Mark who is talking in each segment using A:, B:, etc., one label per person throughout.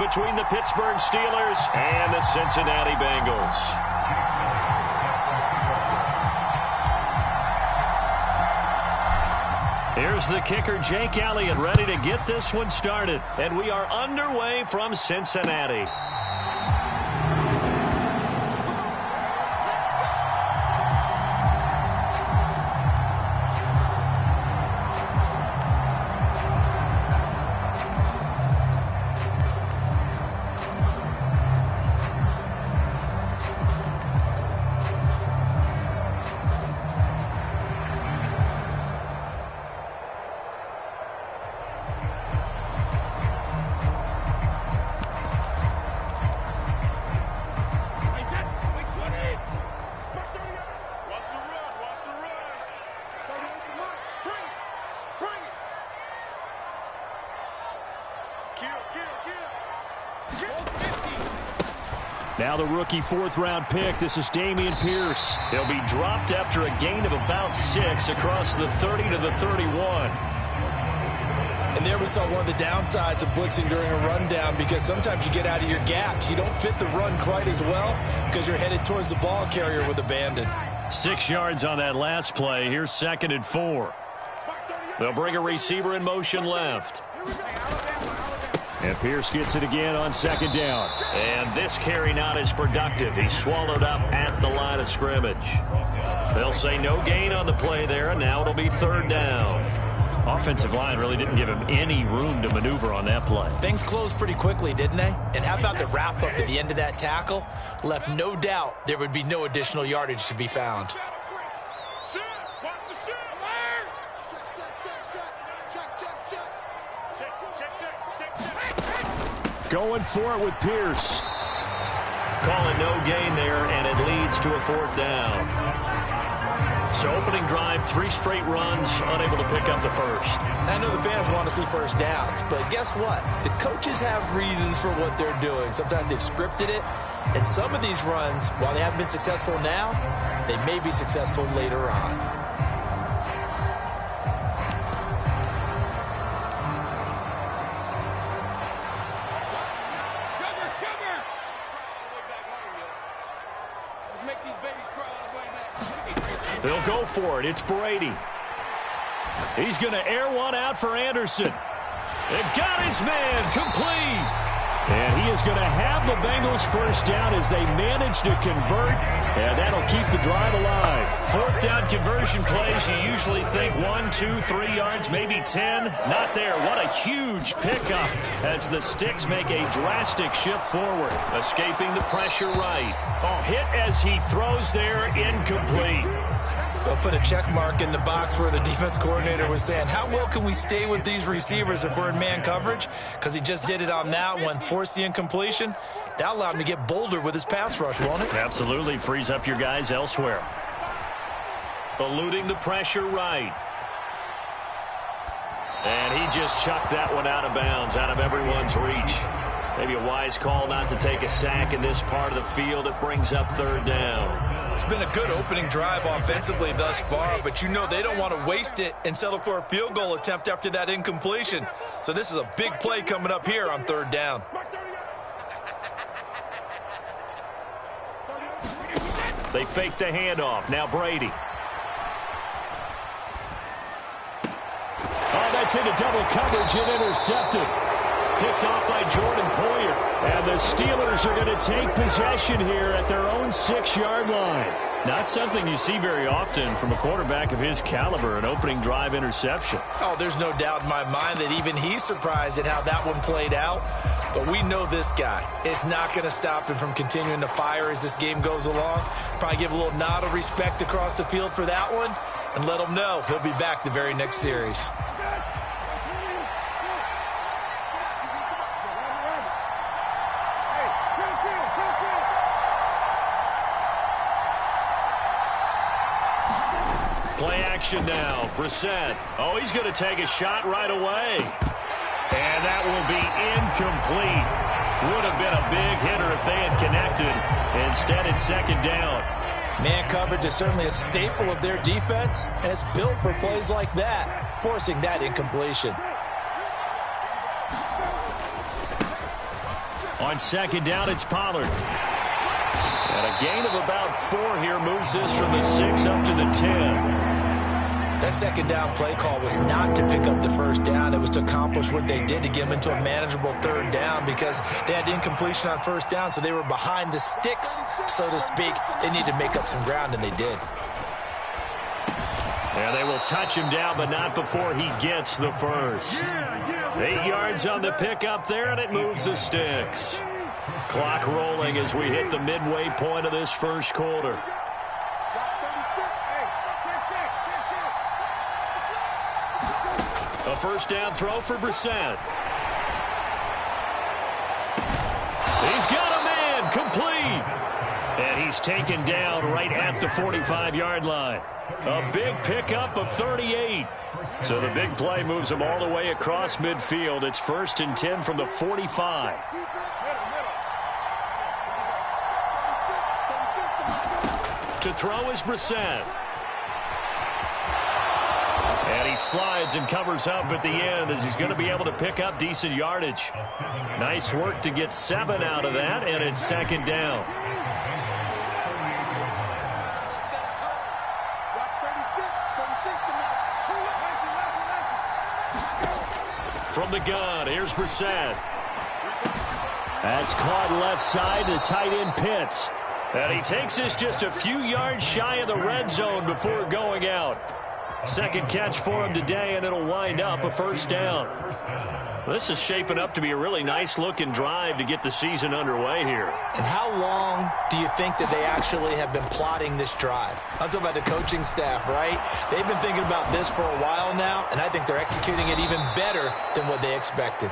A: Between the Pittsburgh Steelers and the Cincinnati Bengals. Here's the kicker, Jake Elliott, ready to get this one started. And we are underway from Cincinnati. Now the rookie fourth-round pick. This is Dameon Pierce. He'll be dropped after a gain of about 6 across the 30 to the 31.
B: And there we saw one of the downsides of blitzing during a rundown, because sometimes you get out of your gaps. You don't fit the run quite as well because you're headed towards the ball carrier with abandon.
A: 6 yards on that last play. Here's 2nd and 4. They'll bring a receiver in motion left. And Pierce gets it again on 2nd down. And this carry not as productive. He's swallowed up at the line of scrimmage. They'll say no gain on the play there, and now it'll be 3rd down. Offensive line really didn't give him any room to maneuver on that play.
B: Things closed pretty quickly, didn't they? And how about the wrap-up at the end of that tackle? Left no doubt there would be no additional yardage to be found.
A: Going for it with Pierce. Call it no gain there, and it leads to a 4th down. So opening drive, 3 straight runs, unable to pick up the first.
B: I know the fans want to see first downs, but guess what? The coaches have reasons for what they're doing. Sometimes they've scripted it, and some of these runs, while they haven't been successful now, they may be successful later on.
A: They'll go for it. It's Brady. He's going to air one out for Anderson. They've got his man complete. And he is going to have the Bengals first down as they manage to convert. And that'll keep the drive alive. 4th down conversion plays, you usually think 1, 2, 3 yards, maybe 10. Not there. What a huge pickup as the Sticks make a drastic shift forward. Escaping the pressure right. Oh, hit as he throws there, incomplete.
B: They'll put a check mark in the box where the defense coordinator was saying, how well can we stay with these receivers if we're in man coverage? Because he just did it on that one, forced the incompletion. That allowed him to get bolder with his pass rush, won't it?
A: Absolutely. Frees up your guys elsewhere. Eluding the pressure right. And he just chucked that one out of bounds, out of everyone's reach. Maybe a wise call not to take a sack in this part of the field. It brings up 3rd down.
B: It's been a good opening drive offensively thus far, but you know they don't want to waste it and settle for a field goal attempt after that incompletion. So this is a big play coming up here on 3rd down.
A: They fake the handoff. Now Brady. Oh, that's into double coverage and intercepted. Picked off by Jordan Poyer. And the Steelers are going to take possession here at their own 6-yard line. Not something you see very often from a quarterback of his caliber, an opening drive interception.
B: Oh, there's no doubt in my mind that even he's surprised at how that one played out. But we know this guy is not going to stop him from continuing to fire as this game goes along. Probably give a little nod of respect across the field for that one and let him know he'll be back the very next series.
A: Play action now. Brissett. Oh, he's going to take a shot right away. And that will be incomplete. Would have been a big hitter if they had connected. Instead, it's 2nd down.
B: Man coverage is certainly a staple of their defense, and it's built for plays like that, forcing that incompletion.
A: On second down, it's Pollard. And a gain of about 4 here moves this from the 6 up to the 10.
B: That second down play call was not to pick up the first down. It was to accomplish what they did to get them into a manageable third down because they had incompletion on first down, so they were behind the sticks, so to speak. They needed to make up some ground, and they did.
A: And they will touch him down, but not before he gets the first. 8 yards on the pickup there, and it moves the sticks. Clock rolling as we hit the midway point of this first quarter. A first down throw for Brissett. He's got a man, complete. And he's taken down right at the 45-yard line. A big pickup of 38. So the big play moves him all the way across midfield. It's 1st and 10 from the 45. To throw is Brissett. And he slides and covers up at the end as he's going to be able to pick up decent yardage. Nice work to get 7 out of that, and it's second down. From the gun, here's Brissett. That's caught left side to tight end Pitts. And he takes this just a few yards shy of the red zone before going out. Second catch for him today, and it'll wind up a first down. This is shaping up to be a really nice-looking drive to get the season underway here.
B: And how long do you think that they actually have been plotting this drive? I'm talking about the coaching staff, right? They've been thinking about this for a while now, and I think they're executing it even better than what they expected.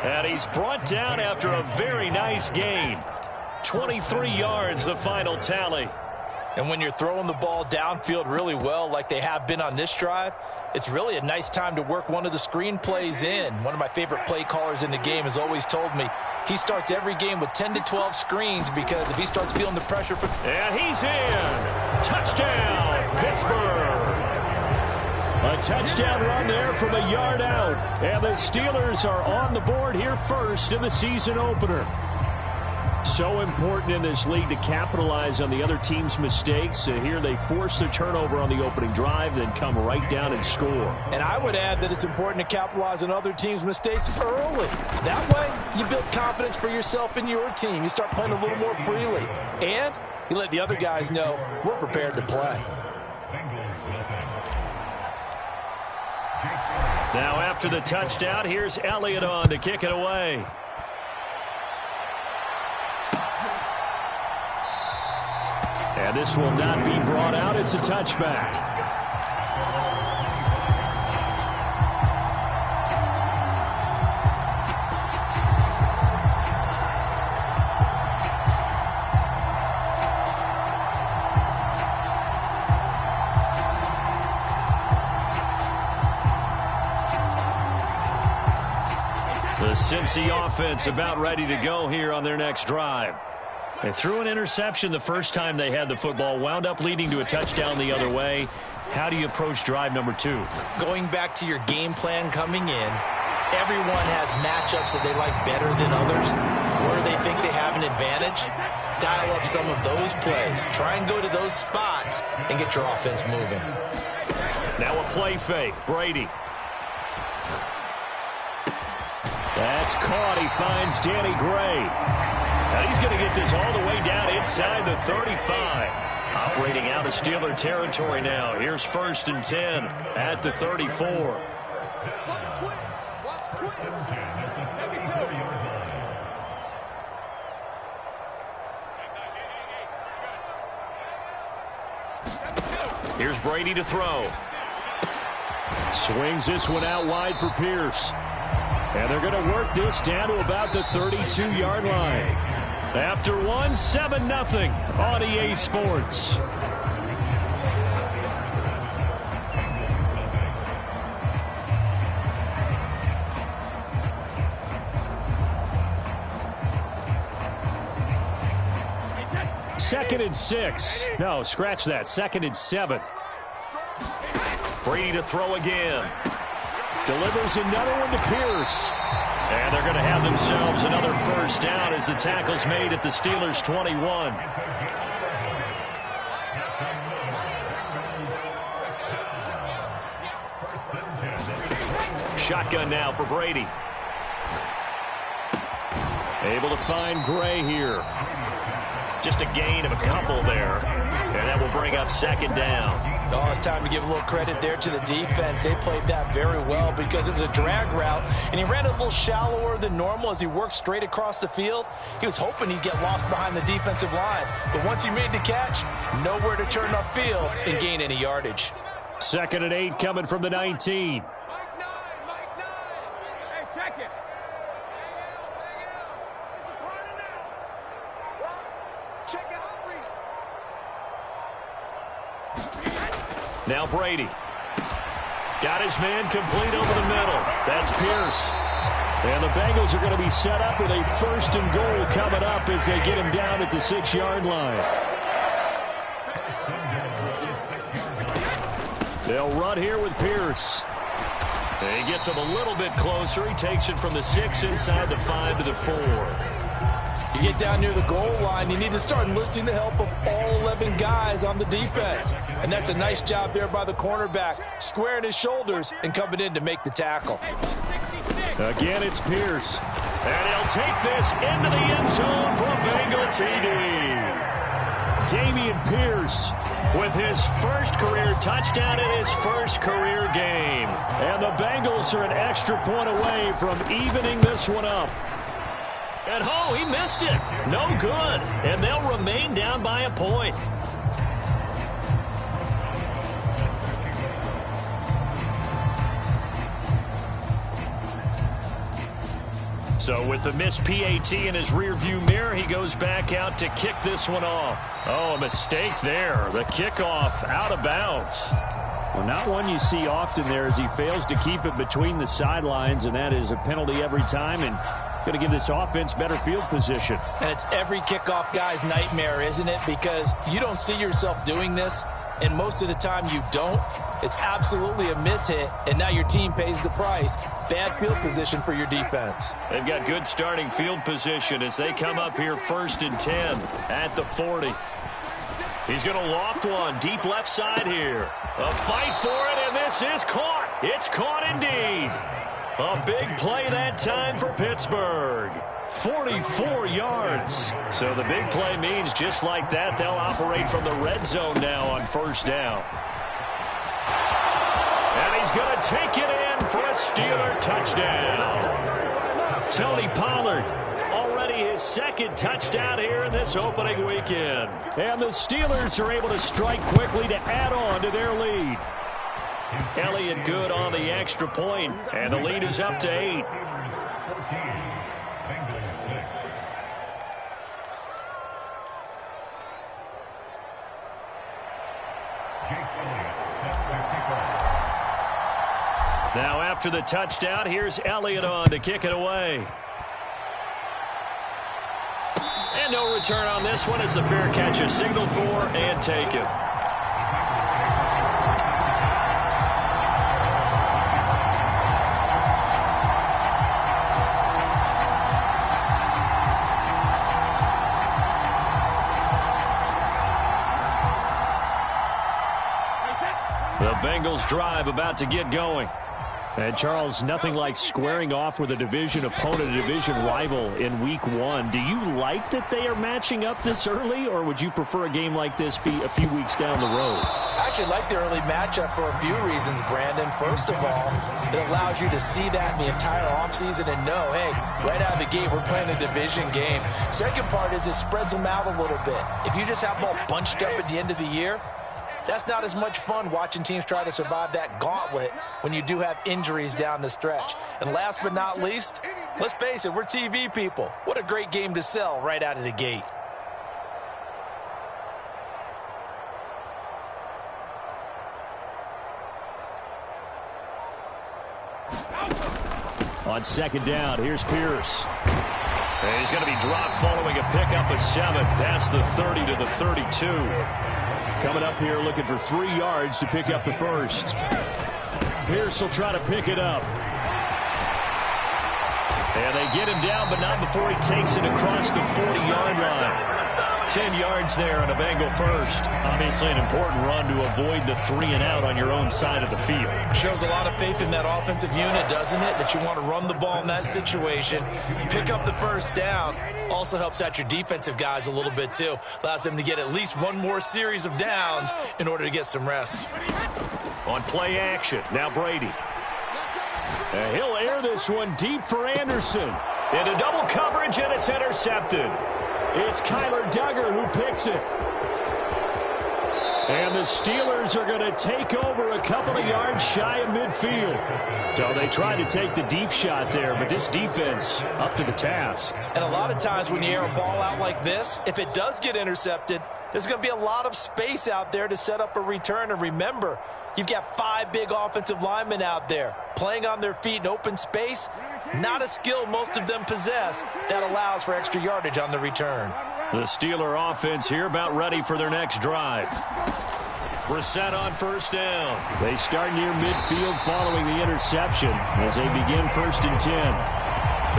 A: And he's brought down after a very nice gain. 23 yards, the final tally.
B: And when you're throwing the ball downfield really well like they have been on this drive, it's really a nice time to work one of the screen plays in. One of my favorite play callers in the game has always told me he starts every game with 10 to 12 screens because if he starts feeling the pressure for...
A: And he's in. Touchdown, Pittsburgh. A touchdown run there from a yard out. And the Steelers are on the board here first in the season opener. So important in this league to capitalize on the other team's mistakes. Here they force the turnover on the opening drive, then come right down and score.
B: And I would add that it's important to capitalize on other teams' mistakes early. That way, you build confidence for yourself and your team. You start playing a little more freely. And you let the other guys know we're prepared to play.
A: Now after the touchdown, here's Elliott on to kick it away. And this will not be brought out. It's a touchback. The Cincy offense about ready to go here on their next drive. They threw an interception the first time they had the football, wound up leading to a touchdown the other way. How do you approach drive number 2?
B: Going back to your game plan coming in, everyone has matchups that they like better than others. Where they think they have an advantage, dial up some of those plays. Try and go to those spots and get your offense moving.
A: Now a play fake. Brady. That's caught. He finds Danny Gray. Now he's going to get this all the way down inside the 35. Operating out of Steeler territory now. Here's 1st and 10 at the 34. Here's Brady to throw. Swings this one out wide for Pierce. And they're going to work this down to about the 32-yard line. After one, 7-0 on EA Sports. Second and 6. No, scratch that. 2nd and 7. Brady to throw again. Delivers another one to Pierce. And they're going to have themselves another first down as the tackle's made at the Steelers' 21. Shotgun now for Brady. Able to find Gray here. Just a gain of a couple there. And that will bring up second down.
B: Oh, it's time to give a little credit there to the defense. They played that very well because it was a drag route, and he ran it a little shallower than normal as he worked straight across the field. He was hoping he'd get lost behind the defensive line, but once he made the catch, nowhere to turn upfield and gain any yardage.
A: 2nd and 8 coming from the 19. Now Brady. Got his man complete over the middle. That's Pierce. And the Bengals are going to be set up with a 1st and goal coming up as they get him down at the 6-yard line. They'll run here with Pierce. And he gets him a little bit closer. He takes it from the 6 inside the 5 to the 4.
B: You get down near the goal line, you need to start enlisting the help of all 11 guys on the defense. And that's a nice job there by the cornerback, squaring his shoulders and coming in to make the tackle.
A: Again, it's Pierce. And he'll take this into the end zone for a Bengal TD. Dameon Pierce with his first career touchdown in his first career game. And the Bengals are an extra point away from evening this one up. And oh, he missed it. No good. And they'll remain down by a point. So with the missed PAT in his rearview mirror, he goes back out to kick this one off. Oh, a mistake there. The kickoff out of bounds. Well, not one you see often there as he fails to keep it between the sidelines, and that is a penalty every time, and going to give this offense better field position.
B: And it's every kickoff guy's nightmare, isn't it? Because you don't see yourself doing this, and most of the time you don't. It's absolutely a mishit, and now your team pays the price. Bad field position for your defense.
A: They've got good starting field position as they come up here 1st and 10 at the 40. He's going to loft one deep left side here. A fight for it, and this is caught. It's caught indeed. A big play that time for Pittsburgh. 44 yards. So the big play means just like that, they'll operate from the red zone now on 1st down. And he's going to take it in for a Steeler touchdown. Tony Pollard, already his 2nd touchdown here in this opening weekend. And the Steelers are able to strike quickly to add on to their lead. Elliott good on the extra point, and the lead is up to 8. Now after the touchdown, here's Elliott on to kick it away. And no return on this one as the fair catch is signaled for and taken. The Bengals drive about to get going. And, Charles, nothing like squaring off with a division opponent, a division rival in Week 1. Do you like that they are matching up this early, or would you prefer a game like this be a few weeks down the road?
B: I actually like the early matchup for a few reasons, Brandon. First of all, it allows you to see that in the entire offseason and know, hey, right out of the gate, we're playing a division game. Second part is it spreads them out a little bit. If you just have them all bunched up at the end of the year, that's not as much fun watching teams try to survive that gauntlet when you do have injuries down the stretch. And last but not least, let's face it, we're TV people. What a great game to sell right out of the gate.
A: On 2nd down, here's Pierce. And he's going to be dropped following a pickup of 7 past the 30 to the 32. Coming up here looking for 3 yards to pick up the first. Pierce will try to pick it up. And they get him down, but not before he takes it across the 40-yard line. 10 yards there on a Bengal first. Obviously an important run to avoid the 3-and-out on your own side of the field.
B: Shows a lot of faith in that offensive unit, doesn't it? That you want to run the ball in that situation. Pick up the first down. Also helps out your defensive guys a little bit, too. Allows them to get at least one more series of downs in order to get some rest.
A: On play action, now Brady. And he'll air this one deep for Anderson. Into double coverage, and it's intercepted. It's Kyler Duggar who picks it. And the Steelers are going to take over a couple of yards shy of midfield. So they tried to take the deep shot there, but this defense up to the task.
B: And a lot of times when you air a ball out like this, if it does get intercepted, there's going to be a lot of space out there to set up a return. And remember, you've got 5 big offensive linemen out there playing on their feet in open space. Not a skill most of them possess that allows for extra yardage on the return.
A: The Steeler offense here about ready for their next drive. Brissett on first down. They start near midfield following the interception as they begin 1st and 10.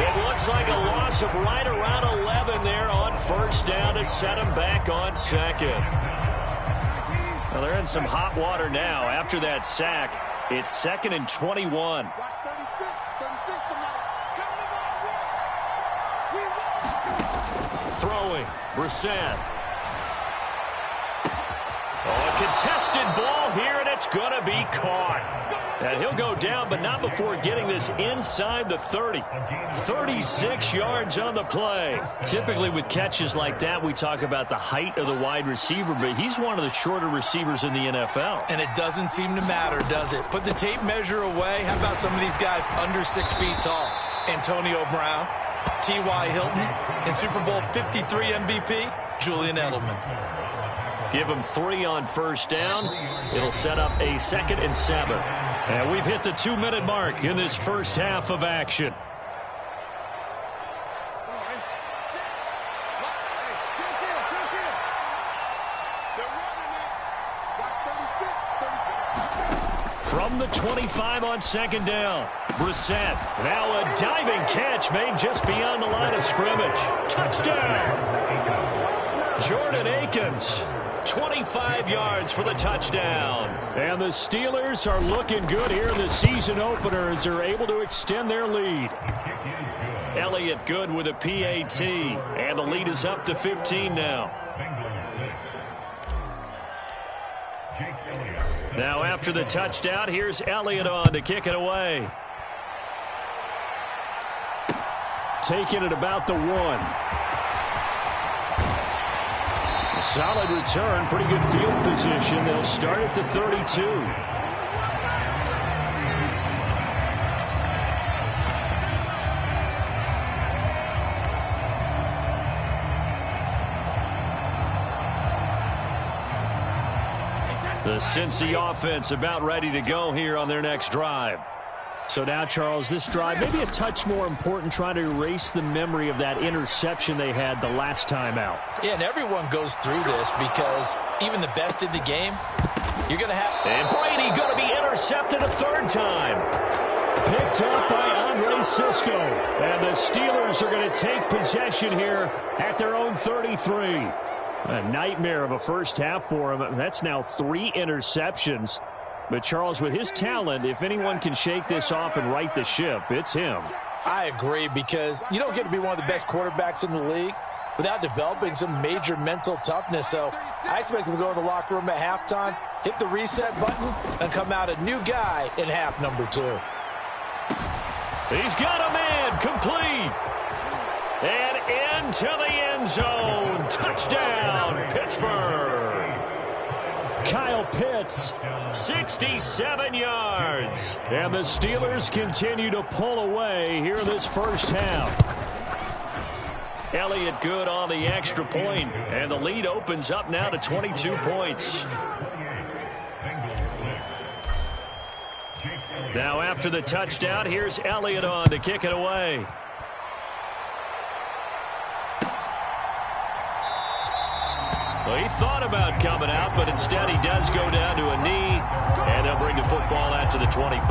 A: It looks like a loss of right around 11 there on first down to set them back on second. Well, they're in some hot water now after that sack. It's 2nd and 21. Throwing, Brissett. Oh, a contested ball here, and it's going to be caught. And he'll go down, but not before getting this inside the 30. 36 yards on the play. Typically with catches like that, we talk about the height of the wide receiver, but he's one of the shorter receivers in the NFL.
B: And it doesn't seem to matter, does it? Put the tape measure away. How about some of these guys under 6 feet tall? Antonio Brown, T.Y. Hilton, and Super Bowl 53 MVP, Julian Edelman.
A: Give him 3 on first down. It'll set up a 2nd and 7. And we've hit the 2-minute mark in this first half of action. From the 25 on 2nd down. Brissett. Now a diving catch made just beyond the line of scrimmage. Touchdown. Jordan Akins. 25 yards for the touchdown. And the Steelers are looking good here in the season opener as they're able to extend their lead. Elliott good with a PAT. And the lead is up to 15 now. Now after the touchdown, here's Elliott on to kick it away. Taking it about the 1. A solid return, pretty good field position. They'll start at the 32. The Cincy offense about ready to go here on their next drive. So now, Charles, this drive maybe a touch more important, trying to erase the memory of that interception they had the last time out.
B: Yeah, and everyone goes through this because even the best in the game, you're going to have...
A: And Brady going to be intercepted a 3rd time. Picked up by Andre Cisco. And the Steelers are going to take possession here at their own 33. A nightmare of a first half for him. That's now 3 interceptions. But, Charles, with his talent, if anyone can shake this off and right the ship, it's him.
B: I agree, because you don't get to be one of the best quarterbacks in the league without developing some major mental toughness. So I expect him to go in the locker room at halftime, hit the reset button, and come out a new guy in half number 2.
A: He's got a man complete. And into the end zone. Touchdown, Pittsburgh. Kyle Pitts, 67 yards. And the Steelers continue to pull away here in this first half. Elliott good on the extra point, and the lead opens up now to 22 points. Now after the touchdown, here's Elliott on to kick it away. Well, he thought about coming out, but instead he does go down to a knee, and they'll bring the football out to the 25.